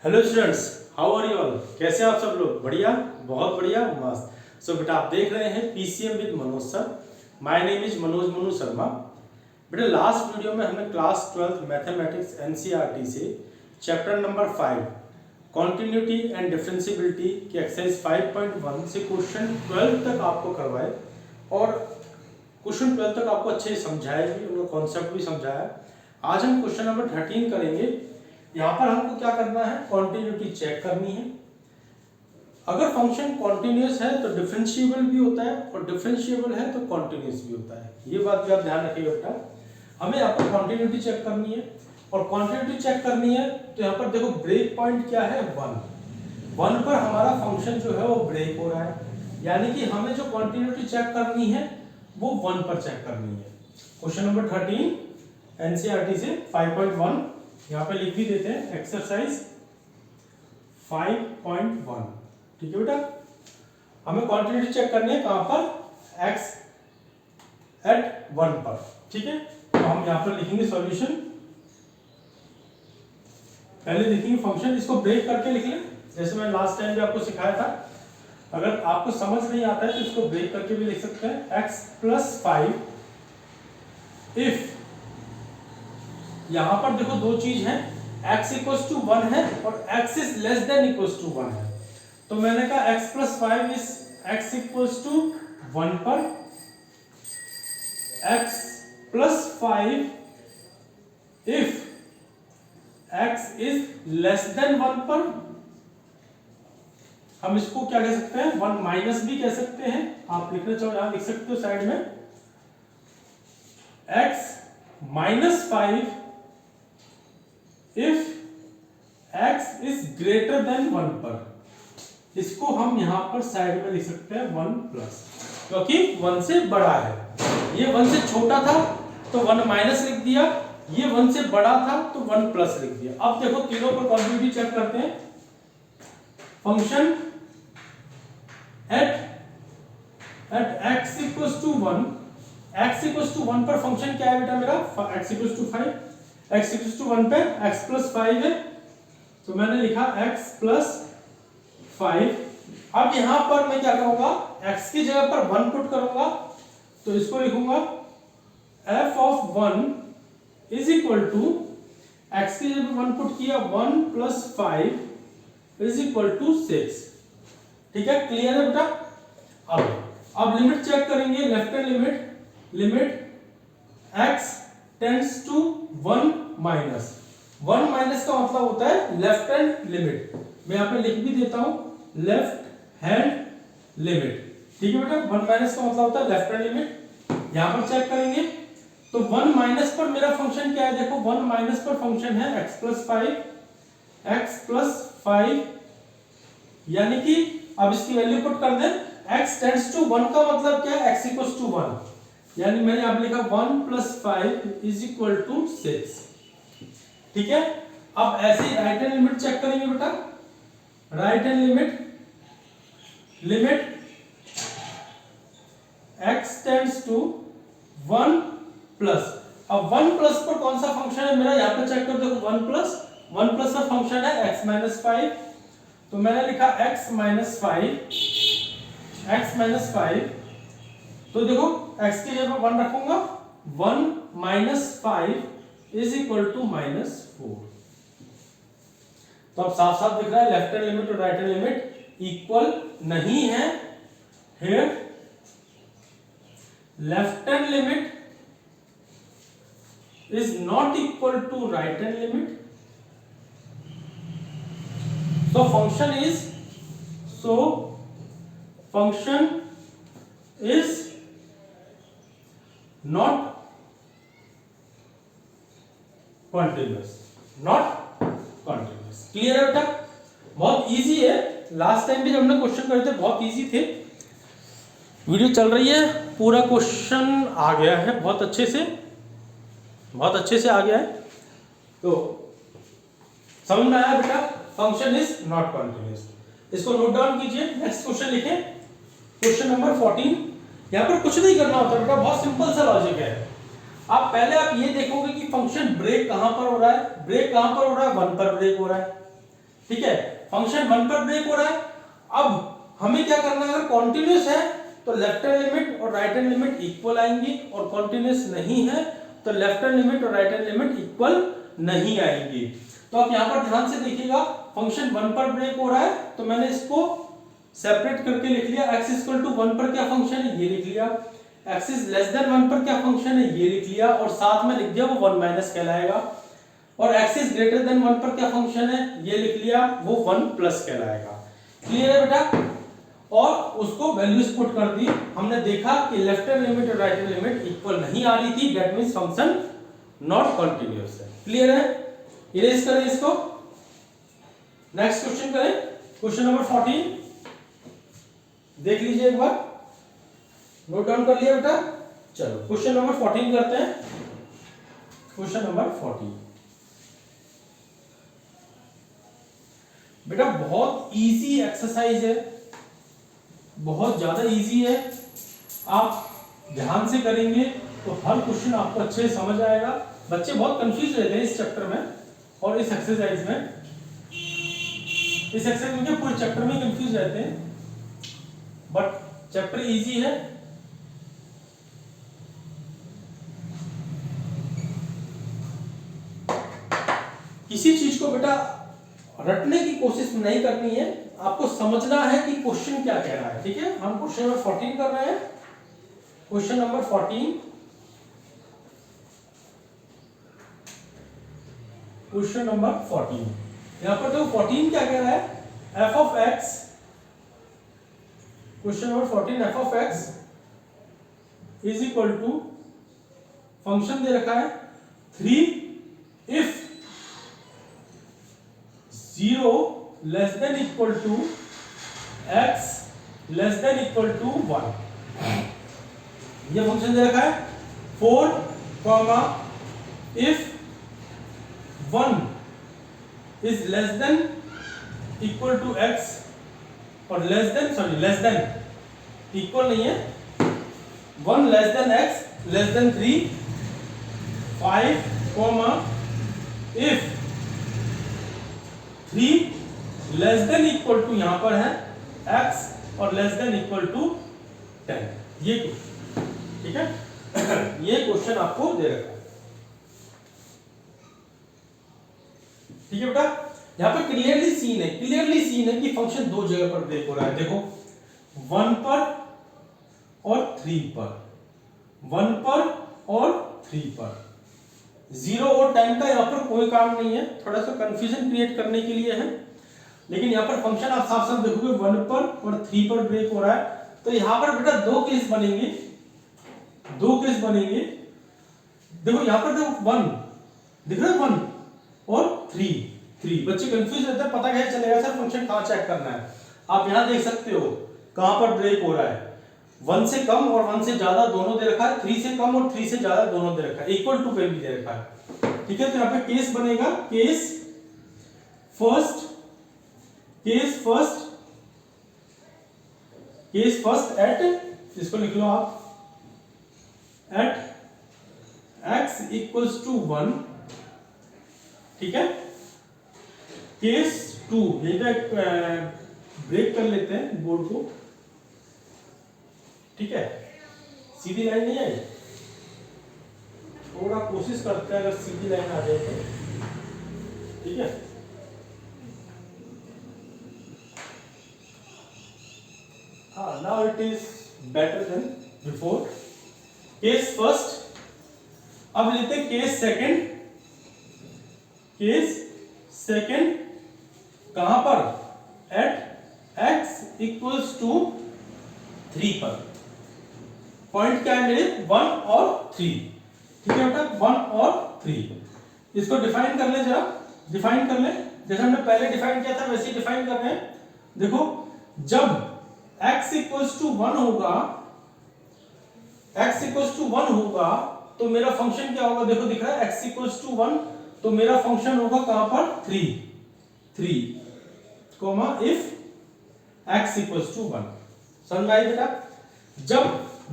Hello students, how are you all. कैसे हैं आप सब लोग? बढ़िया, बहुत बढ़िया, मस्त। सो बेटा, आप देख रहे हैं PCM with Manoj sir. My name is Manoj Sharma. बेटा, लास्ट वीडियो में हमने क्लास 12 मैथमेटिक्स एनसीईआरटी से chapter number 5 continuity and differentiability की एक्सरसाइज 5.1 से क्वेश्चन 12 तक आपको करवाए और क्वेश्चन 12 तक आपको अच्छे से समझाया भी, उनका कॉन्सेप्ट भी समझाया। आज हम क्वेश्चन नंबर 13 करेंगे। यहाँ पर हमको क्या करना है, कॉन्टिन्यूटी चेक करनी है। अगर फंक्शन कॉन्टिन्यूस है तो डिफरेंशिएबल भी होता है और डिफरेंशिएबल है तो कॉन्टिन्यूस भी होता है। ये बात भी आप ध्यान रखिएगा बेटा। हमें यहाँ पर कॉन्टिन्यूटी चेक करनी है और कॉन्टिन्यूटी चेक करनी है तो यहाँ पर देखो ब्रेक पॉइंट क्या है, 1 पर हमारा फंक्शन जो है वो ब्रेक हो रहा है, यानी कि हमें जो कॉन्टिन्यूटी चेक करनी है वो 1 पर चेक करनी है। क्वेश्चन नंबर 13 एनसीईआरटी से 5.1 यहाँ पे लिख भी देते हैं, एक्सरसाइज 5.1। ठीक है बेटा, हमें क्वांटिटी चेक करनी है कहां पर, x एट 1 पर। ठीक है, तो हम यहाँ पर लिखेंगे सॉल्यूशन। पहले लिखेंगे फंक्शन, इसको ब्रेक करके लिख लें, जैसे मैंने लास्ट टाइम भी आपको सिखाया था। अगर आपको समझ नहीं आता है तो इसको ब्रेक करके भी लिख सकते हैं। x + 5 इफ, यहां पर देखो दो चीज है, x = 1 है और x ≤ 1 है। तो मैंने कहा x + 5 इज x = 1 पर, x + 5 इफ x > 1 पर। हम इसको क्या कह सकते हैं, 1 माइनस भी कह सकते हैं। आप लिखना चाहो यहां लिख सकते हो साइड में, x - 5 इफ x > 1 पर। इसको हम यहां पर साइड में लिख सकते हैं 1+, क्योंकि 1 से बड़ा है। ये 1 से छोटा था तो 1 माइनस लिख दिया, ये 1 से बड़ा था तो 1+ लिख दिया। अब देखो तीनों पर कॉन्टिन्यूटी चेक करते हैं। फंक्शन एट x = 1, x = 1 पर फंक्शन क्या है बेटा मेरा, x = 5, x = 1 पे x + 5 है, तो मैंने लिखा x + 5। अब यहां पर मैं क्या करूंगा, x की जगह पर 1 पुट करूंगा, तो इसको लिखूंगा f of 1 is equal to, x की जगह पर 1 पुट किया, 1 + 5 is equal to 6। ठीक है, क्लियर है बेटा। अब लिमिट चेक करेंगे, left hand limit x tends to 1 minus. 1 minus का मतलब होता है लेफ्ट हैंड लिमिट। मैं यहां पे लिख भी देता हूं, लेफ्ट हैंड लिमिट। ठीक है बेटा, 1 माइनस का मतलब होता है लेफ्ट हैंड लिमिट। यहां पर चेक करेंगे तो 1 माइनस पर मेरा फंक्शन क्या है, देखो 1 माइनस पर फंक्शन है x + 5, यानी कि अब इसकी वैल्यू पुट कर दें, x टेंड्स टू 1 का मतलब क्या है, x = 1, यानी मैंने अब लिखा 1 + 5 = 6। ठीक है, अब ऐसे ही राइट हैंड लिमिट चेक करेंगे बेटा। Right hand limit x tends to 1+, अब 1+ पर कौन सा फंक्शन है मेरा, यहां पे चेक कर देखो, 1+ का फंक्शन है x - 5, तो मैंने लिखा x - 5, तो देखो x की जगह पर 1 रखूंगा, 1 - 5 = -4। तो अब साफ साफ दिख रहा है लेफ्ट हैंड लिमिट और राइट हैंड लिमिट इक्वल नहीं है। Here left hand limit is not equal to right hand limit, so function is not continuous, clear है बेटा। बहुत इजी है, लास्ट टाइम भी जब हमने क्वेश्चन करे थे बहुत इजी थे। वीडियो चल रही है, पूरा क्वेश्चन आ गया है, बहुत अच्छे से आ गया है, तो समझ में आया बेटा। फंक्शन इज नॉट कॉन्टिन्यूस, इसको नोट डाउन कीजिए। नेक्स्ट क्वेश्चन लिखें, क्वेश्चन नंबर 14। यहां पर कुछ नहीं करना होता बेटा, बहुत सिंपल सा लॉजिक है। आप ये देखोगे कि फंक्शन ब्रेक कहां पर हो रहा है, 1 पर ब्रेक हो रहा है। ठीक है, फंक्शन 1 पर ब्रेक हो रहा है। अब हमें क्या करना है, अगर कॉन्टिन्यूस है तो लेफ्ट हैंड लिमिट और राइट हैंड लिमिट इक्वल आएंगी, और कॉन्टिन्यूस नहीं है तो लेफ्ट हैंड लिमिट और राइट हैंड लिमिट इक्वल नहीं आएंगी। तो आप यहाँ पर ध्यान से देखिएगा, फंक्शन 1 पर ब्रेक हो रहा है तो मैंने इसको सेपरेट करके लिख लिया। x इक्वल टू 1 पर क्या फंक्शन है ये लिख लिया, x इज लेस देन 1 पर क्या फंक्शन है ये लिख लिया, और साथ में लिख दिया वो 1 माइनस कहलाएगा। और x इज ग्रेटर देन 1 पर क्या फंक्शन है ये लिख लिया, वो 1 प्लस कहलाएगा। क्लियर है बेटा? और उसको वैल्यूज पुट कर दी। हमने देखा कि लेफ्ट हैंड लिमिट और राइट हैंड लिमिट इक्वल नहीं आ रही थी, that means function not continuous है। क्लियर है? इरेज करें इसको, नेक्स्ट क्वेश्चन करें, क्वेश्चन नंबर 14 देख लीजिए एक बार, नोट डाउन कर लिया बेटा? चलो क्वेश्चन नंबर 14 करते हैं। क्वेश्चन नंबर 14 बेटा बहुत इजी एक्सरसाइज है, बहुत ज्यादा इजी है। आप ध्यान से करेंगे तो हर क्वेश्चन आपको अच्छे से समझ आएगा। बच्चे बहुत कंफ्यूज रहते हैं इस चैप्टर में और इस एक्सरसाइज में। इस एक्सरसाइज में क्या पूरे चैप्टर में कंफ्यूज रहते हैं, बट चैप्टर इजी है। किसी चीज को बेटा रटने की कोशिश नहीं करनी है, आपको समझना है कि क्वेश्चन क्या कह रहा है। ठीक है, हम क्वेश्चन नंबर 14 कर रहे हैं। क्वेश्चन नंबर 14, क्वेश्चन नंबर 14 यहां पर देखो 14 क्या कह रहा है, f of x, question number 14 f of x is equal to, function दे रखा है 3 if 0 less than equal to x less than equal to 1। ये फंक्शन दे रखा है 4 comma if 1 is less than equal to x, और less than equal नहीं है, 1 less than x less than 3, 5 comma if 3 less than equal to यहां पर है x और लेस देन इक्वल टू 10। ये क्वेश्चन, ठीक है, ये क्वेश्चन आपको दे रखा है। ठीक है बेटा, यहां पे क्लियरली सीन है कि फंक्शन दो जगह पर ब्रेक हो रहा है। देखो 1 पर और 3 पर, 1 पर और 3 पर, 0 और 10 का यहाँ पर कोई काम नहीं है, थोड़ा सा कंफ्यूजन क्रिएट करने के लिए है। लेकिन यहाँ पर फंक्शन आप साफ साफ देखोगे 1 पर और 3 पर ब्रेक हो रहा है, तो यहाँ पर बेटा दो केस बनेंगे। देखो यहाँ पर देखो 1 दिख रहा है, 1 और 3। बच्चे कंफ्यूज रहते हैं, पता कैसे चलेगा सर फंक्शन कहाँ चेक करना है। आप यहाँ देख सकते हो कहाँ पर ब्रेक हो रहा है, 1 से कम और 1 से ज्यादा दोनों दे रखा है, 3 से कम और 3 से ज्यादा दोनों दे रखा है, इक्वल टू पे भी दे रखा है। ठीक है, तो यहाँ पे केस बनेगा केस फर्स्ट एट, इसको लिख लो आप, एट x इक्वल्स टू 1। ठीक है, केस 2, यही ब्रेक कर लेते हैं बोर्ड को। ठीक है, सीधी लाइन नहीं आई, थोड़ा कोशिश करते हैं अगर सीधी लाइन आ जाए तो। ठीक है, हाँ, now it is better than before. Case first, अब लेते हैं केस सेकेंड कहां पर, एट x इक्वल्स टू 3 पर। पॉइंट क्या है मेरे, 1 और 3। ठीक है बेटा, 1 और 3। इसको डिफाइन कर ले, जरा डिफाइन कर ले, जैसे हमने पहले डिफाइन किया था वैसे ही डिफाइन कर रहे हैं। देखो जब x इक्वल्स टू 1 होगा, तो मेरा फंक्शन क्या होगा, देखो दिख रहा है x इक्वल्स टू 1, तो मेरा फंक्शन होगा कहां पर, 3 comma if x equals to 1। समझ में आई बेटा? जब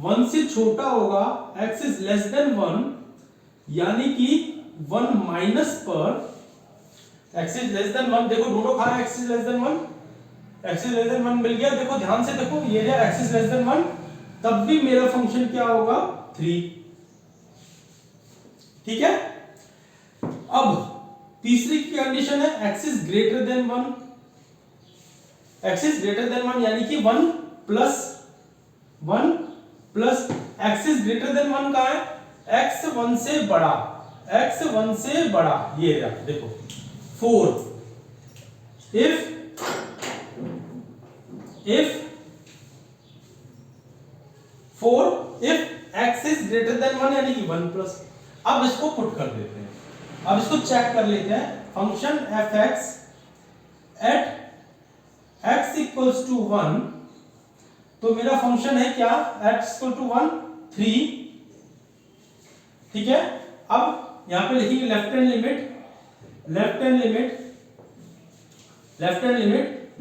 1 से छोटा होगा, x इज लेस देन 1, यानी कि 1 माइनस पर x इज लेस देन 1, देखो दोनों खा x is less then 1, x is less then 1 मिल गया। देखो ध्यान से देखो, ये रहा x इज लेस देन 1, तब भी मेरा फंक्शन क्या होगा 3। ठीक है। अब तीसरी कंडीशन है x is greater than 1, x is greater than 1 यानी कि 1 plus x is greater than 1 का है x 1 से बड़ा, x 1 से बड़ा, ये रहा देखो 4। if x is greater than 1 यानी कि 1 प्लस। अब इसको पुट कर देते हैं, अब इसको चेक कर लेते हैं। Function f(x) at x equals to 1, तो मेरा फंक्शन है क्या, x equal to 1 3। ठीक है। अब यहां पे लिखेंगे left hand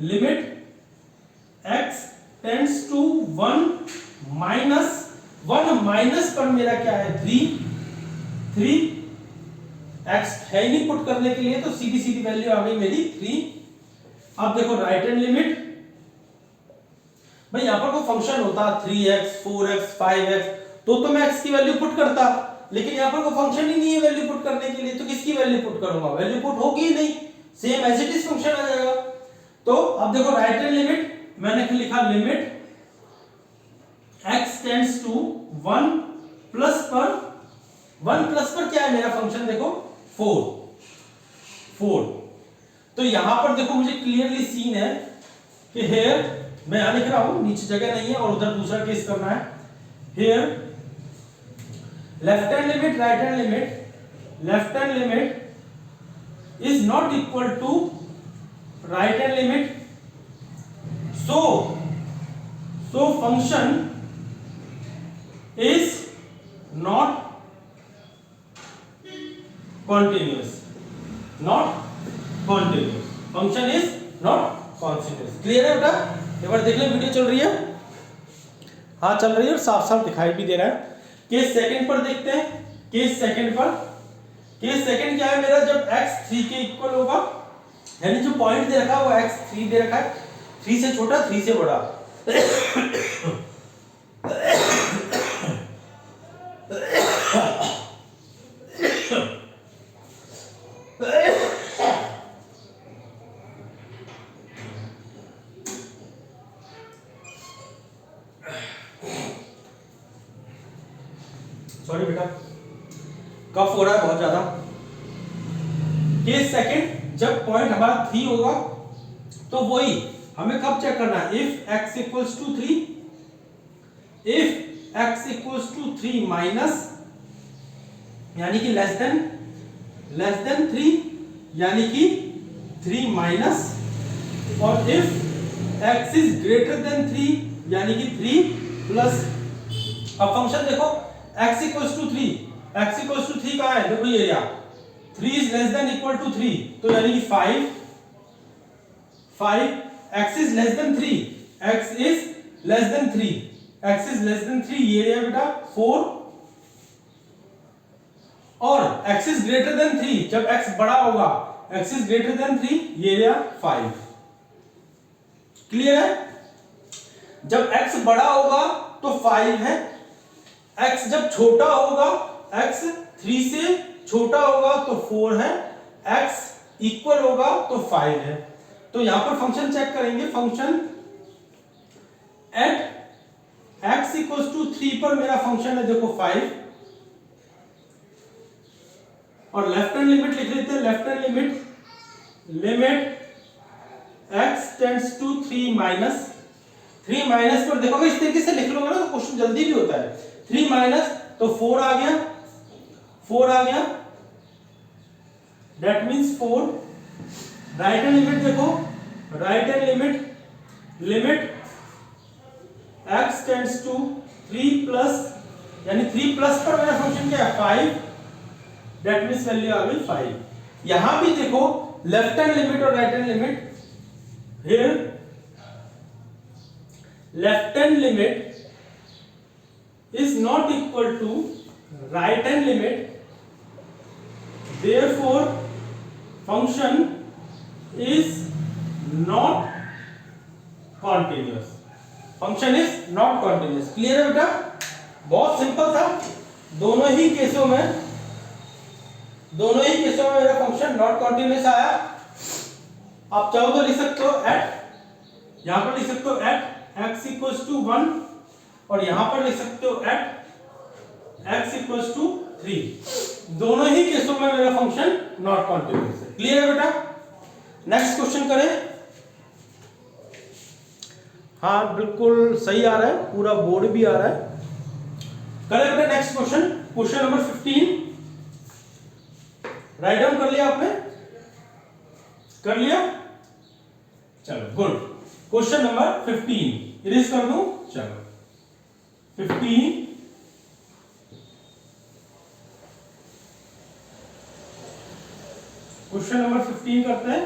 limit x tends to 1 minus 1 minus पर मेरा क्या है 3 x है ही नहीं पुट करने के लिए, तो सीधी वैल्यू आ गई मेरी 3। अब देखो राइट हैंड लिमिट, भाई यहां पर कोई फंक्शन होता 3x 4x 5x तो मैं x की वैल्यू पुट करता, लेकिन यहां पर कोई फंक्शन ही नहीं है वैल्यू पुट करने के लिए, तो किसकी वैल्यू पुट करूंगा, वैल्यू पुट होगी ही नहीं, same as it is function आ जाएगा। तो अब देखो राइट हैंड लिमिट मैंने लिखा limit x tends to 1 plus पर क्या है मेरा फंक्शन, देखो 4। तो यहां पर देखो मुझे क्लियरली सीन है कि हेयर, मैं यहां लिख रहा हूं, नीचे जगह नहीं है और उधर दूसरा केस करना है। Here left hand limit right hand limit is not equal to right hand limit, so function is not continuous, function is not continuous। Clear है बेटा, एक बार देख ले, वीडियो चल रही है, हाँ चल रही है और साफ साफ दिखाई भी दे रहा है। केस सेकंड पर देखते हैं। केस सेकंड क्या है मेरा, जब x 3 के इक्वल होगा, यानी जो पॉइंट दे रखा है वो x 3 दे रखा है, 3 से छोटा 3 से बड़ा। सॉरी बेटा, कफ हो रहा है बहुत ज्यादा। केस सेकंड, जब पॉइंट हमारा 3 होगा तो वही हमें कब चेक करना है, if x equals to 3 minus यानी कि लेस देन 3 यानी कि 3 माइनस, और if x is greater than 3 यानी कि 3 प्लस। अब फंक्शन देखो x इक्वल्स टू 3 कहां है, देखो ये 3 is less than equal to 3, तो यानी कि 5 x इज लेस देन 3, ये रहा बेटा 4, और x इज ग्रेटर देन 3, जब x बड़ा होगा, x इज ग्रेटर देन 3, ये रहा 5। क्लियर है, जब x बड़ा होगा तो 5 है, x जब छोटा होगा, x 3 से छोटा होगा तो 4 है, x इक्वल होगा तो 5 है। तो यहां पर फंक्शन चेक करेंगे, function at x equals to 3 पर मेरा फंक्शन है देखो 5, और लेफ्ट हैंड लिमिट लिख लेते हैं, left hand limit x tends to 3 minus पर देखोगे इस तरीके से लिख लोगे ना तो क्वेश्चन जल्दी भी होता है। 3 माइनस तो 4 आ गया, that means 4। Right hand limit देखो, right hand limit x tends to 3 plus, यानी 3 प्लस पर मेरा फंक्शन क्या है 5, दैट मींस वैल्यू आ गई 5। यहां भी देखो लेफ्ट हैंड लिमिट और right hand limit, here left hand limit is not equal to right hand limit, therefore function is not continuous, function is not continuous. Clear है बेटा? बहुत सिंपल था। दोनों ही केसों में मेरा फंक्शन नॉट कॉन्टिन्यूअस आया। आप चाहो तो लिख सकते हो एट, यहां पर लिख सकते हो एट x इक्वल्स टू 1 और यहां पर लिख सकते हो एट x इक्वल्स टू 3। दोनों ही केसों में मेरा फंक्शन नॉट कॉन्टिन्यूअस है। क्लियर है बेटा? नेक्स्ट क्वेश्चन करें। हाँ बिल्कुल सही आ रहा है, पूरा बोर्ड भी आ रहा है। करें बेटा next question, question number 15। Write down कर लिया आपने? कर लिया? चलो गुड। क्वेश्चन नंबर 15 इरेज कर दूं? चलो 15 क्वेश्चन नंबर 15 करते हैं।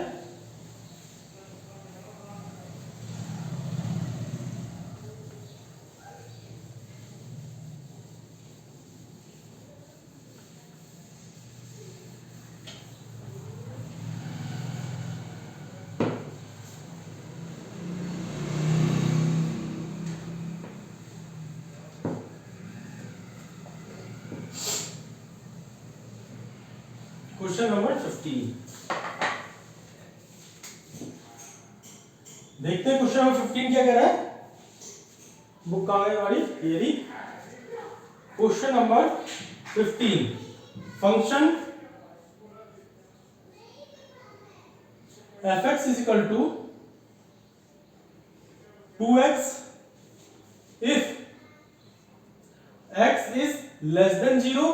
क्वेश्चन नंबर 15 देखते हैं। क्वेश्चन नंबर 15 क्या कह रहा है? बुक कहां है हमारी? ये रही। Question number 15, function fx is equal to 2x if x is less than 0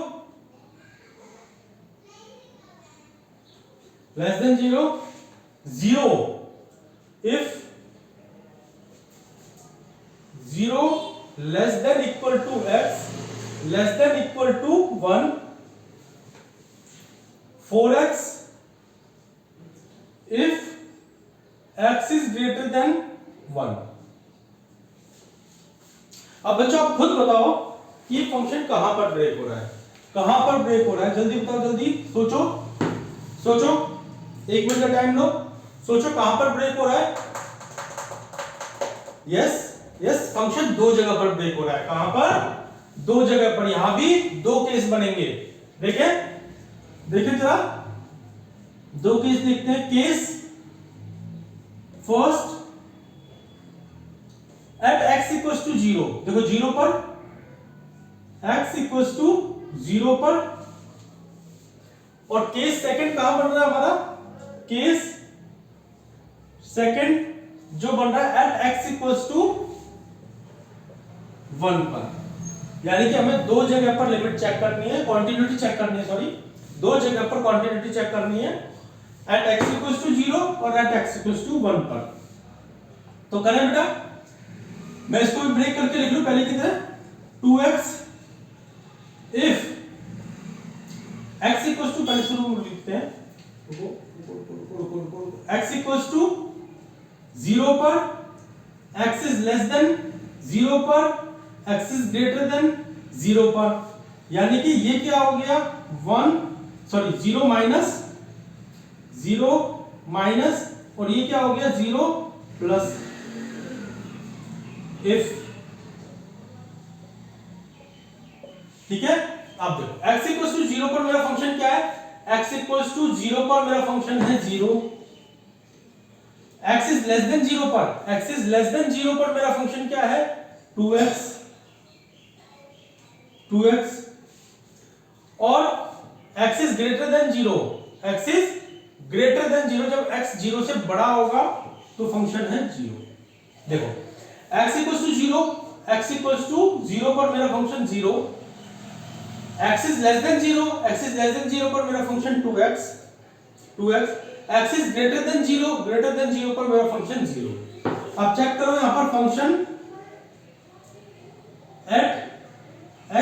0 if 0 less than equal to x less than equal to 1 4x if x is greater than 1। अब बच्चों आप खुद बताओ कि ये फंक्शन कहां पर ब्रेक हो रहा है, कहां पर ब्रेक हो रहा है? जल्दी बताओ, जल्दी सोचो 1 मिनट का टाइम लो, सोचो कहां पर ब्रेक हो रहा है? यस फंक्शन दो जगह पर ब्रेक हो रहा है। कहां पर? दो जगह पर। यहां भी दो केस बनेंगे। देखें जरा, दो केस देखते हैं। Case first at x equals to 0, देखो 0 पर, x इक्वल्स टू 0 पर। और केस सेकंड कहां बन रहा है हमारा? केस सेकंड जो बन रहा है एट x इक्वल्स टू 1 पर। यानी कि हमें दो जगह पर लिमिट चेक करनी है, कॉन्टिन्यूटी चेक करनी है, सॉरी दो जगह पर कॉन्टिन्यूटी चेक करनी है, एट x इक्वल्स टू 0 और एट x इक्वल्स टू 1 पर। तो करें बेटा, मैं इसको भी ब्रेक करके लिख लूं पहले की तरह। 2x if x equals to, पहले शुरू में लिखते हैं, x इक्वल्स टू 0 पर, x इज लेस देन 0 पर, x इज ग्रेटर देन 0 पर। यानी कि ये क्या हो गया? 0 माइनस और ये क्या हो गया? 0 प्लस। इफ, ठीक है। अब देखो x इक्वल्स टू 0 पर मेरा फंक्शन क्या है? x इक्वल्स टू 0 पर मेरा फंक्शन है 0। x इज लेस देन 0 पर मेरा फंक्शन क्या है? 2x। और x इज ग्रेटर देन 0, जब x 0 से बड़ा होगा तो फंक्शन है 0। देखो x इक्वल्स टू 0 पर मेरा function 0, x is less then 0 पर मेरा function 2x, x is greater than 0 पर मेरा फंक्शन 0। अब चेक करो यहां पर function at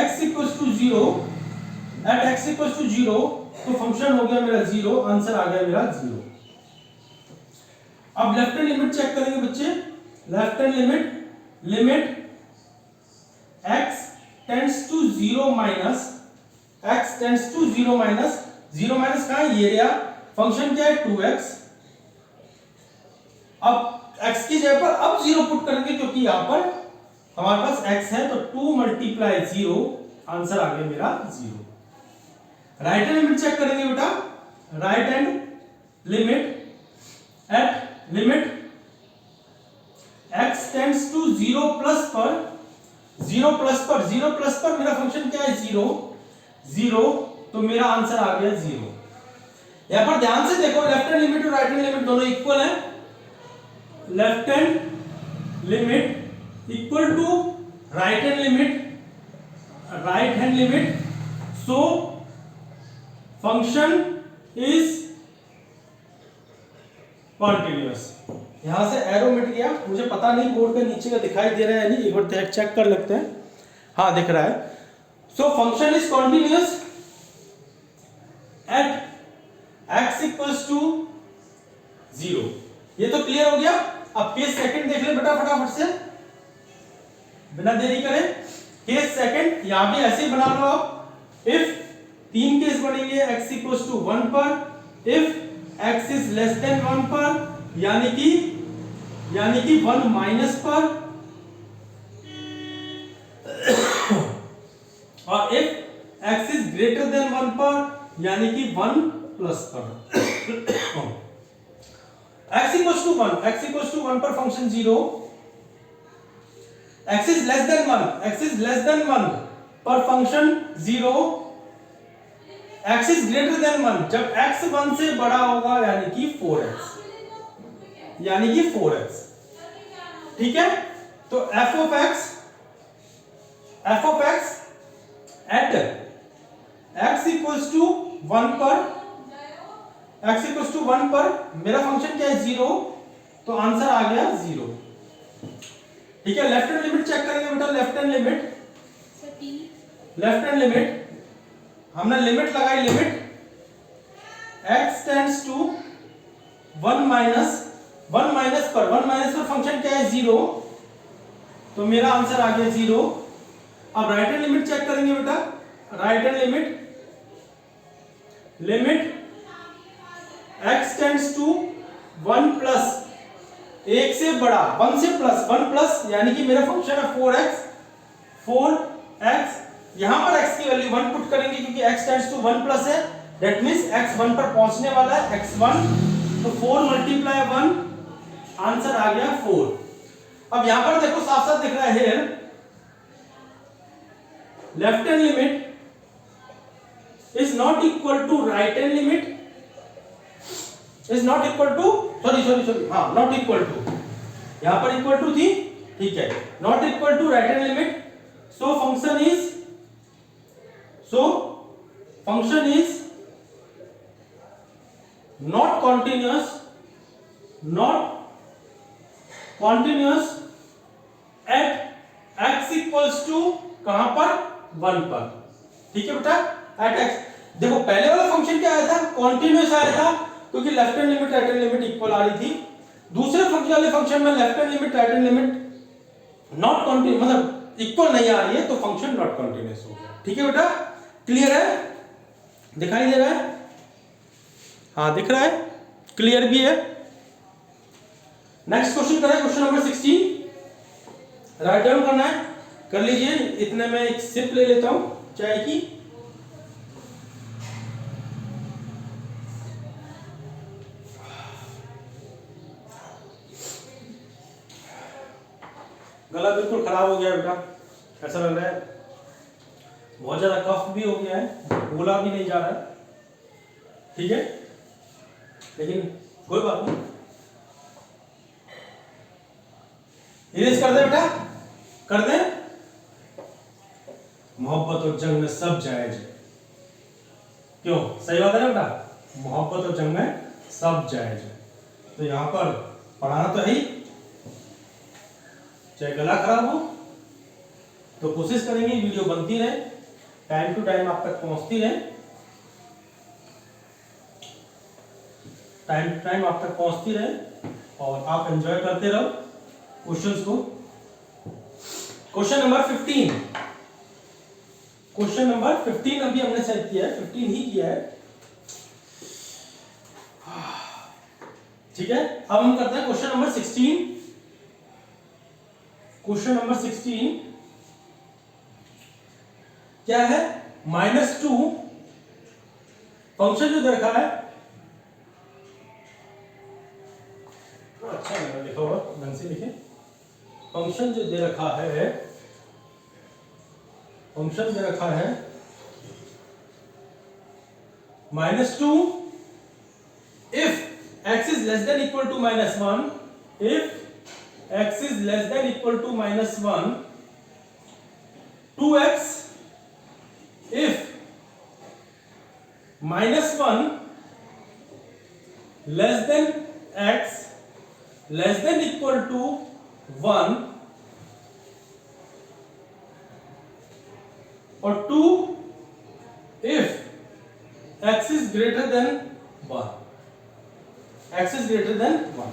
x equals to 0, तो फंक्शन हो गया मेरा 0, आंसर आ गया मेरा 0। अब लेफ्ट हैंड लिमिट चेक करेंगे बच्चे। Left hand limit x tends to 0 minus, कहां है? ये रहा फंक्शन क्या है? 2x अब x की जगह पर अब 0 पुट करेंगे क्योंकि यहां पर हमारे पास x है, तो 2 मल्टीप्लाई 0, आंसर आ गया मेरा 0। राइट हैंड लिमिट चेक करेंगे बेटा। Right hand limit at limit x tends to 0 plus पर, 0 प्लस पर मेरा फंक्शन क्या है 0 0, तो मेरा आंसर आ गया 0। यहां पर ध्यान से देखो, लेफ्ट हैंड लिमिट और राइट हैंड लिमिट दोनों इक्वल है। Left hand limit equal to right hand limit, so function is continuous. यहां से एरो मिट गया, मुझे पता नहीं बोर्ड के नीचे का दिखाई दे रहा है नहीं, एक बार चेक कर लेते हैं। हाँ दिख रहा है। So function is continuous at x equals to 0। ये तो क्लियर हो गया। अब केस सेकंड देख ले बेटा फटाफट से, बिना देरी करे। केस सेकंड यहां भी ऐसे ही बना लो आप। इफ 3 केस बनेंगे x इक्वल्स टू 1 पर, if x is less then 1 पर, यानी कि 1 माइनस पर, और if x is greater than 1 पर, यानी कि 1 प्लस पर। x इक्वल्स टू 1 पर function 0, x is less then 1 पर function 0, x is greater than 1 जब x 1 से बड़ा होगा, यानी कि 4x, ठीक है। तो f of x at x equals to 1 पर मेरा फंक्शन क्या है 0, तो आंसर आ गया 0, ठीक है। लेफ्ट हैंड लिमिट चेक करेंगे बेटा। लेफ्ट हैंड लिमिट हमने लिमिट लगाई, limit x tends to 1 minus पर फंक्शन क्या है 0, तो मेरा आंसर आ गया 0। अब राइट हैंड लिमिट चेक करेंगे बेटा। Right hand limit x tends to 1 plus, 1 से बड़ा, 1 से प्लस, यानी कि मेरा फंक्शन है 4x। यहां पर x की वैल्यू 1 पुट करेंगे क्योंकि x टेंड्स टू 1 प्लस है, दैट मींस x 1 पर पहुंचने वाला है, x1, तो 4 मल्टीप्लाई 1, आंसर आ गया 4। अब यहां पर देखो साफ साफ दिख रहा है here, left hand limit is not equal to right hand limit, is not equal to, sorry हाँ, नॉट इक्वल टू, यहां पर इक्वल टू थी, ठीक है, not equal to right hand limit, so function is not continuous at x equals to कहां पर 1 पर, ठीक है बेटा। एट x देखो पहले वाला फंक्शन क्या आया था, कॉन्टिन्यूअस आया था, क्योंकि left hand limit right hand limit equal आ रही थी। दूसरे फंक्शन में left hand limit right hand limit not continuous, मतलब इक्वल नहीं आ रही है, तो फंक्शन नॉट कॉन्टिन्यूअस हो गया, ठीक है बेटा। क्लियर है, दिखाई दे रहा है, हाँ दिख रहा है, क्लियर भी है। नेक्स्ट क्वेश्चन करें, क्वेश्चन नंबर 16, राइट डाउन करना है, कर लीजिए। इतने में एक सिप ले लेता हूं चाय की। गला बिल्कुल खराब हो गया बेटा, ऐसा लग रहा है, बहुत ज्यादा कफ भी हो गया है, बोला भी नहीं जा रहा है, ठीक है, लेकिन कोई बात नहीं, इरेज कर दे बेटा, कर दे। मोहब्बत और जंग में सब जायज है, क्यों, सही बात है ना बेटा, मोहब्बत और जंग में सब जायज है। तो यहां पर पढ़ाना तो है ही, चाहे गला खराब हो तो कोशिश करेंगे वीडियो बनती रहे, टाइम टू टाइम आप तक पहुंचती रहे, टाइम टू टाइम आप तक पहुंचती रहे, और आप एंजॉय करते रहो क्वेश्चंस को। क्वेश्चन नंबर 15, क्वेश्चन नंबर 15 अभी हमने सेट किया है, 15 ही किया है। ठीक है, अब हम करते हैं क्वेश्चन नंबर 16। क्वेश्चन नंबर 16 क्या है, -2 फंक्शन जो दे रखा है, अच्छा लिखा हुआ ढंग से लिखे, फंक्शन जो दे रखा है, फंक्शन दे रखा है -2 if x is less than equal to -1, if x is less than equal to -1, 2x if -1 less than x less than equal to 1 और 2 if x is greater than 1, x is greater than 1।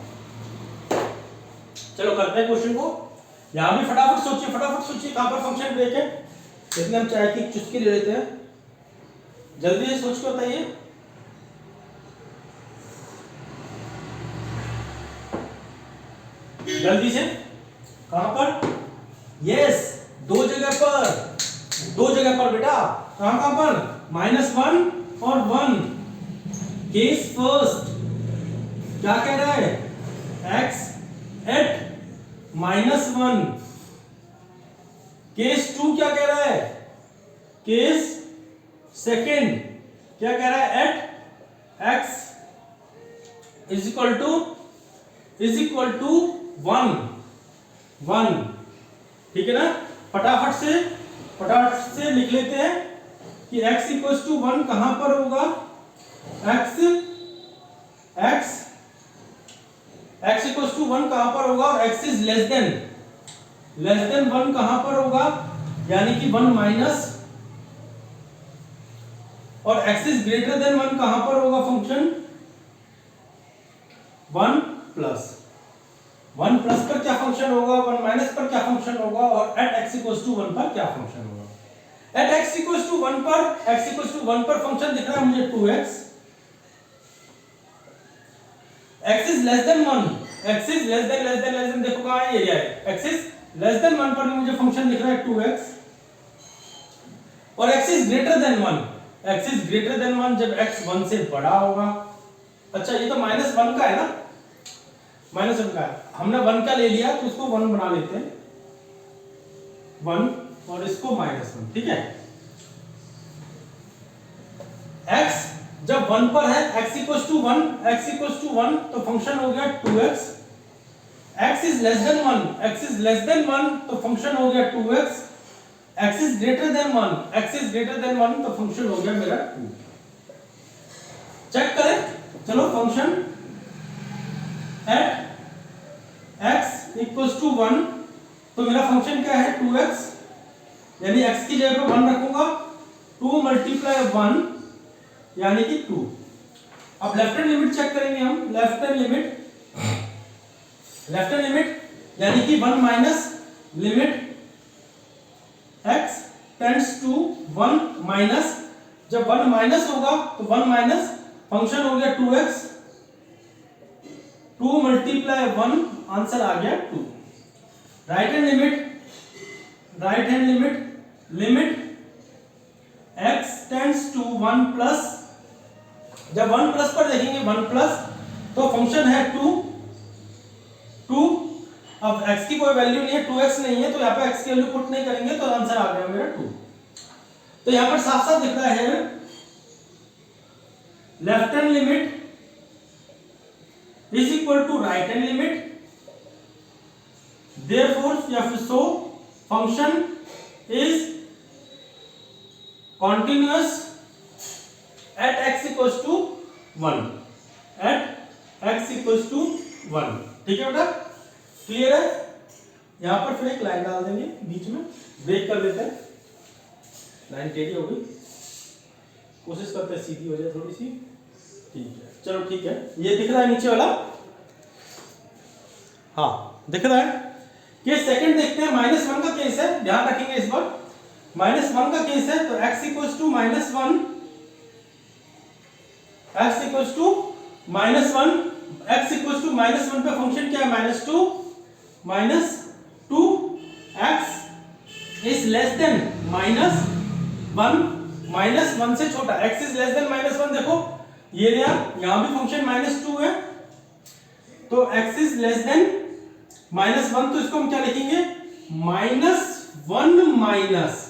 चलो करते हैं question को। यहां भी फटाफट सोचिए कहां पर फंक्शन ब्रेक है। इसमें हम चाय की चुस्की ले लेते हैं, जल्दी से सोच के बताइए। जल्दी से, कहां पर? यस, दो जगह पर बेटा। कहां पर? -1 और 1। केस फर्स्ट क्या कह रहा है? x eight -1। केस 2 क्या कह रहा है? केस सेकेंड क्या कह रहा है? At x is equal to 1। ठीक है ना? फटाफट से लिख लेते हैं कि x इक्वल टू 1 कहां पर होगा? x इक्वल टू 1 कहां पर होगा? और x इज लेस देन 1 कहां पर होगा? यानी कि 1 माइनस, और x इज ग्रेटर देन 1 कहां पर होगा? फंक्शन 1 प्लस पर क्या फंक्शन होगा? 1 माइनस पर क्या फंक्शन होगा? और एट x इक्वल टू 1 पर क्या फंक्शन होगा? एट x इक्वल टू 1 पर फंक्शन दिख रहा है मुझे 2x। x is less then 1, x is less then देखो कहां है? ये है। x इज लेस देन 1 पर मुझे फंक्शन दिख रहा है 2x, और x इज ग्रेटर देन 1 जब x 1 से बड़ा होगा। अच्छा, ये तो -1 का है ना, -1 का है। हमने 1 का ले लिया तो उसको 1 बना लेते हैं, 1 और इसको -1। ठीक है, x जब 1 पर है, x इक्वल टू 1 तो फंक्शन हो गया 2x। x is less then 1 तो फंक्शन हो गया 2x। x is greater than 1 तो फंक्शन हो गया मेरा 2। चेक करें, चलो function at x equal to 1, तो मेरा फंक्शन क्या है? 2x, यानी x की जगह पे 1 रखूंगा, 2 मल्टीप्लाई 1 यानी कि 2। अब लेफ्ट हैंड लिमिट चेक करेंगे हम। लेफ्ट हैंड लिमिट यानी कि 1 minus limit x tends to 1 minus, जब 1 माइनस होगा तो 1 माइनस फंक्शन हो गया 2x, 2 मल्टीप्लाई 1 आंसर आ गया 2। Right hand limit x tends to 1 plus, जब 1 प्लस पर देखेंगे 1 प्लस तो फंक्शन है 2। अब x की कोई वैल्यू नहीं है, 2x नहीं है, तो यहाँ पे x की वैल्यू पुट नहीं करेंगे तो आंसर आ गया मेरा 2। तो यहाँ पर साफ साफ दिख रहा है left hand limit is equal to right hand limit, therefore you have to show function is continuous at x equals to 1, ठीक है बेटा? क्लियर है? यहां पर फिर एक लाइन डाल देंगे बीच में, ब्रेक कर देते हैं, लाइन टेढ़ी हो गई, कोशिश करते हैं सीधी हो जाए थोड़ी सी। ठीक है, चलो ठीक है, ये दिख रहा है नीचे वाला? हाँ दिख रहा है। केस सेकंड देखते हैं, -1 का केस है, ध्यान रखेंगे इस बार। -1 का केस है तो x equals to -1, x equal to -1 पे फंक्शन क्या है, -2 x इज लेस देन -1 -1 से छोटा, x इज लेस देन -1। देखो ये रहा, यहां भी फंक्शन -2 है, तो x इज लेस देन -1, तो इसको हम क्या लिखेंगे, -1 minus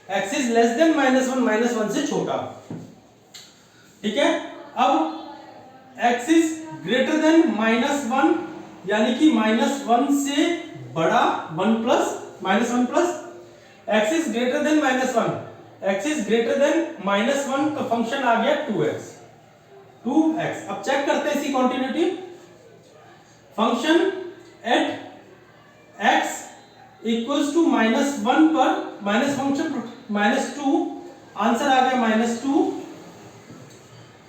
x is less then -1 से छोटा। ठीक है, अब x इज ग्रेटर देन -1 यानी कि -1 से बड़ा 1 plus x is greater than -1, x is greater than -1 का फंक्शन आ गया 2x। अब चेक करते हैं इसकी continuity. Function at x equals to -1 पर माइनस फंक्शन -2, आंसर आ गया -2।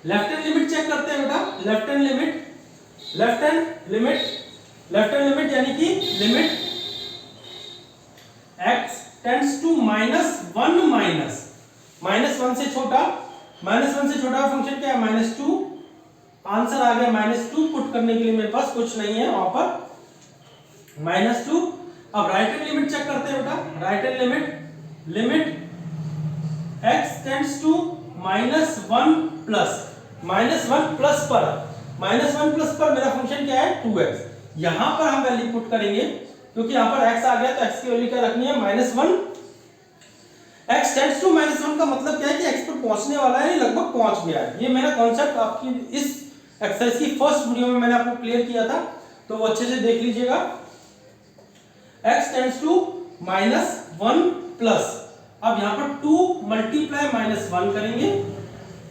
लेफ्ट हैंड लिमिट चेक करते हैं बेटा, लेफ्ट हैंड लिमिट यानी कि लिमिट x टेंड्स टू -1 -1 से छोटा, फंक्शन क्या है, -2, आंसर आ गया -2। पुट करने के लिए मेरे पास कुछ नहीं है वहां पर, -2। अब राइट हैंड लिमिट चेक करते हैं बेटा, right hand limit x tends to -1 plus पर मेरा फंक्शन क्या है, 2x। यहां पर हम वैल्यू पुट करेंगे क्योंकि यहां पर x आ गया, तो x की वैल्यू क्या रखनी है, -1। x टेंड्स टू -1 का मतलब क्या है कि x पर पहुंचने वाला है, लगभग पहुंच गया है। ये मेरा कॉन्सेप्ट आपकी इस एक्सरसाइज की फर्स्ट वीडियो में मैंने आपको क्लियर किया था, तो वो अच्छे से देख लीजिएगा। x टेंड्स टू -1 प्लस, अब यहां पर 2 मल्टीप्लाई -1 करेंगे,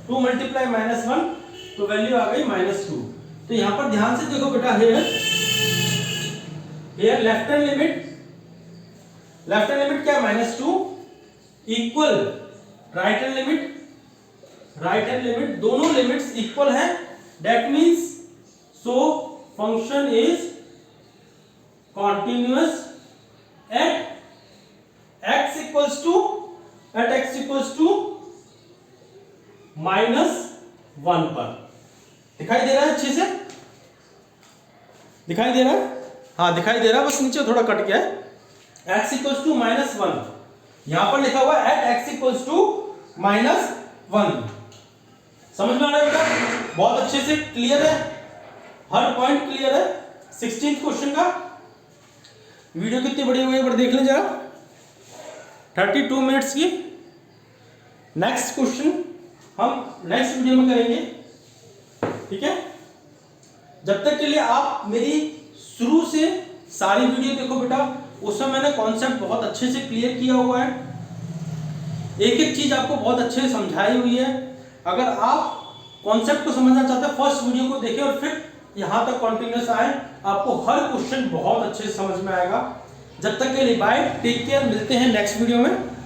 2 मल्टीप्लाई -1, तो वैल्यू आ गई -2। तो यहां पर ध्यान से देखो बेटा, हियर लेफ्ट हैंड लिमिट क्या है, -2 इक्वल राइट हैंड लिमिट, दोनों लिमिट्स इक्वल है, that means so function is continuous at x equals to -1 पर। दिखाई दे रहा है, अच्छे से दिखाई दे रहा है, हाँ दिखाई दे रहा है, बस नीचे थोड़ा कट गया है। x इक्वल्स टू -1, यहां पर लिखा हुआ है एट x इक्वल्स टू -1। समझ में आ रहा है बेटा, बहुत अच्छे से क्लियर है, हर पॉइंट क्लियर है। 16th क्वेश्चन का वीडियो कितनी बड़ी हो गई, पर देख लें जरा, 32 मिनट्स की। नेक्स्ट क्वेश्चन हम नेक्स्ट वीडियो में करेंगे, ठीक है। जब तक के लिए आप मेरी शुरू से सारी वीडियो देखो बेटा, उसमें मैंने कॉन्सेप्ट बहुत अच्छे से क्लियर किया हुआ है, एक एक चीज आपको बहुत अच्छे से समझाई हुई है। अगर आप कॉन्सेप्ट को समझना चाहते हैं, फर्स्ट वीडियो को देखें और फिर यहां तक कंटिन्यूअस आए, आपको हर क्वेश्चन बहुत अच्छे से समझ में आएगा। जब तक के लिए बाय, टेक केयर, मिलते हैं नेक्स्ट वीडियो में।